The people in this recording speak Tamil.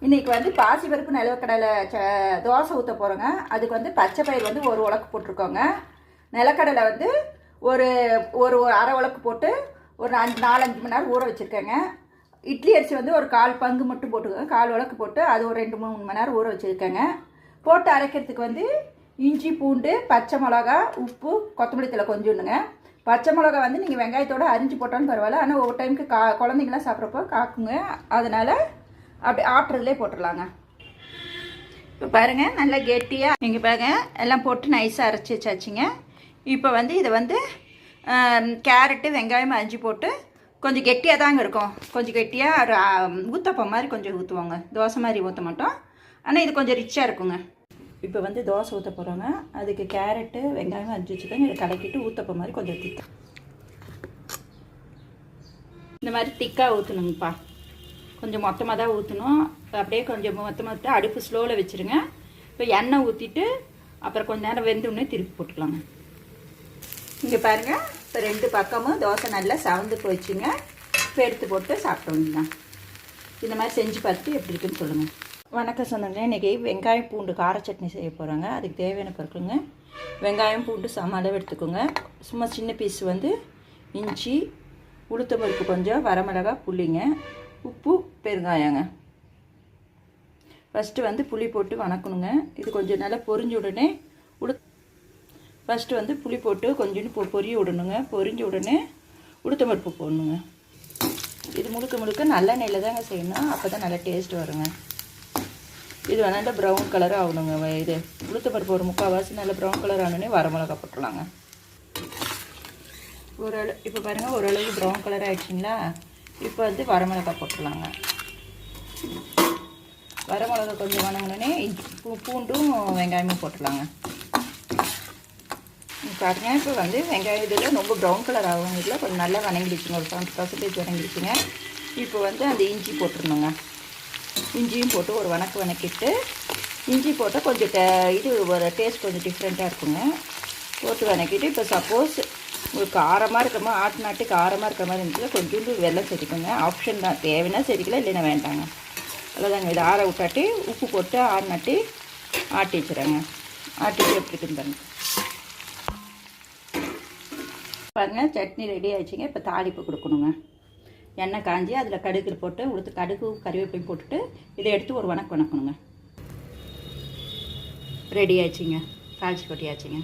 இன்றைக்கி வந்து பாசிப்பருப்பு நிலக்கடலை தோசை ஊற்ற போகிறோங்க. அதுக்கு வந்து பச்சை பயிர் வந்து ஒரு உலக்கு போட்டிருக்கோங்க. நிலக்கடலை வந்து ஒரு ஒரு அரை உலக்கு போட்டு ஒரு 4-5 மணி நேரம் ஊற வச்சுருக்கேங்க. இட்லி அரிசி வந்து ஒரு 1/4 பங்கு மட்டும் போட்டுக்கோங்க. 1/4 உலக்கு போட்டு அது ஒரு 2-3 மணி நேரம் ஊற வச்சுருக்கேங்க. போட்டு அரைக்கிறதுக்கு வந்து இஞ்சி, பூண்டு, பச்சை மிளகா, உப்பு, கொத்தமல்லி தழை கொஞ்சோண்டுங்க. பச்சை மிளகா வந்து நீங்கள் வெங்காயத்தோடு அரிஞ்சு போட்டாலும் பரவாயில்ல. ஆனால் ஒவ்வொரு டைமுக்கு குழந்தைங்களாம் சாப்பிட்றப்போ காக்குங்க. அதனால் அப்படி ஆட்டுறதுலே போட்டுடலாங்க. இப்போ பாருங்கள், நல்லா கெட்டியாக நீங்கள் பாருங்கள் எல்லாம் போட்டு நைஸாக அரைச்சி வச்சாச்சுங்க. இப்போ வந்து இதை வந்து கேரட்டு, வெங்காயம் அரிஞ்சு போட்டு கொஞ்சம் கெட்டியாக தாங்க இருக்கும். கொஞ்சம் கெட்டியாக ஊத்தப்பம் மாதிரி கொஞ்சம் ஊற்றுவாங்க. தோசை மாதிரி ஊற்ற மாட்டோம், ஆனால் இது கொஞ்சம் ரிச்சாக இருக்குங்க. இப்போ வந்து தோசை ஊற்ற போகிறோங்க. அதுக்கு கேரட்டு, வெங்காயம் அரிஞ்சு வச்சுக்கோங்க. இதை கலக்கிட்டு ஊத்தப்பம் மாதிரி கொஞ்சம் திக்கா இந்த மாதிரி திக்காக ஊற்றணுங்கப்பா. கொஞ்சம் மொத்தமாக தான் ஊற்றணும். அப்படியே கொஞ்சம் மொத்தமாக அடுப்பு ஸ்லோவில் வச்சுருங்க. இப்போ எண்ணெய் ஊற்றிட்டு அப்புறம் கொஞ்சம் நேரம் வெந்தோடனே திருப்பி போட்டுக்கலாங்க. இங்கே பாருங்கள், இப்போ 2 பக்கமும் தோசை நல்லா சவந்து போயிடுச்சுங்க. இப்போ எடுத்து போட்டு சாப்பிட்டோங்க. இந்த மாதிரி செஞ்சு பார்த்துட்டு எப்படி இருக்குன்னு சொல்லுங்கள். வணக்கம் சொன்னீங்கன்னா, இன்றைக்கி வெங்காயம் பூண்டு கார சட்னி செய்ய போகிறாங்க. அதுக்கு தேவையான பொருட்களுங்க: வெங்காயம் பூண்டு சம அளவு எடுத்துக்கோங்க. சும்மா சின்ன பீஸ் வந்து இஞ்சி, உளுத்தம்பருப்பு கொஞ்சம், வரமிளகா, புளிங்க, உப்பு, பெருங்காயங்க. ஃபஸ்ட்டு வந்து புளி போட்டு வணக்கணுங்க. இது கொஞ்சம் நல்லா பொரிஞ்ச உடனே ஃபஸ்ட்டு வந்து புளி போட்டு கொஞ்சோண்டு பொரிய விடணுங்க. பொரிஞ்ச உடனே உளுத்தம்பருப்பு போடணுங்க. இது முழுக்க நல்லெண்ணெயில் தாங்க செய்யணும். அப்போ தான் நல்லா டேஸ்ட் வருங்க. இது வேணாண்டா ப்ரௌன் கலராக ஆகணுங்க. இது உளுத்தம்பருப்பு ஒரு 3/4 நல்லா ப்ரௌன் கலர் ஆனோடனே வரமிளகா போட்டுடலாங்க. இப்போ பாருங்கள், ஓரளவுக்கு ப்ரௌன் கலர் ஆகிடுச்சிங்களா. இப்போ வந்து வரமிளகா போட்டுடலாங்க. வரமிளகா கொஞ்சம் வணங்கினோடனே பூண்டும் வெங்காயமும் போட்டுடலாங்க. பாருங்க, இப்போ வந்து வெங்காயம் இதில் ரொம்ப ப்ரௌன் கலர் ஆகும். இதில் கொஞ்சம் நல்லா வணங்கிடுச்சுங்க. ஒரு 70% வணங்கிடுச்சுங்க. இப்போ வந்து அந்த இஞ்சி போட்டுருணுங்க. இஞ்சியும் போட்டு ஒரு வணக்கிட்டு, இஞ்சி போட்டால் கொஞ்சம் இது ஒரு டேஸ்ட் கொஞ்சம் டிஃப்ரெண்ட்டாக இருக்குங்க. போட்டு வணக்கிட்டு, இப்போ சப்போஸ் உங்களுக்கு காரமாக இருக்கிற மாதிரி ஆட்டு காரமாக இருக்கிற மாதிரி இருந்துச்சுன்னா கொஞ்சோண்டு வெல்லம் சேர்த்துக்கோங்க. ஆப்ஷன் தான். தேவைன்னா சேர்த்துக்கலாம், இல்லைன்னா வேண்டாங்க. அவ்வளோதாங்க. இது ஆற விட்டாட்டி உப்பு போட்டு ஆட்டி வச்சுறாங்க. ஆட்டிட்டு எப்படி இருக்குன்னு பாருங்க. பாருங்கள், சட்னி ரெடி ஆகிடுச்சிங்க. இப்போ தாளிப்பு கொடுக்கணுங்க. எண்ணெய் காஞ்சி அதில் கடுகு போட்டு கடுகு கறிவேப்பிலையும் போட்டுட்டு இதை எடுத்து ஒரு வணக்கணுங்க. ரெடி ஆயிடுச்சிங்க. தாளிச்சு கொட்டியாச்சுங்க.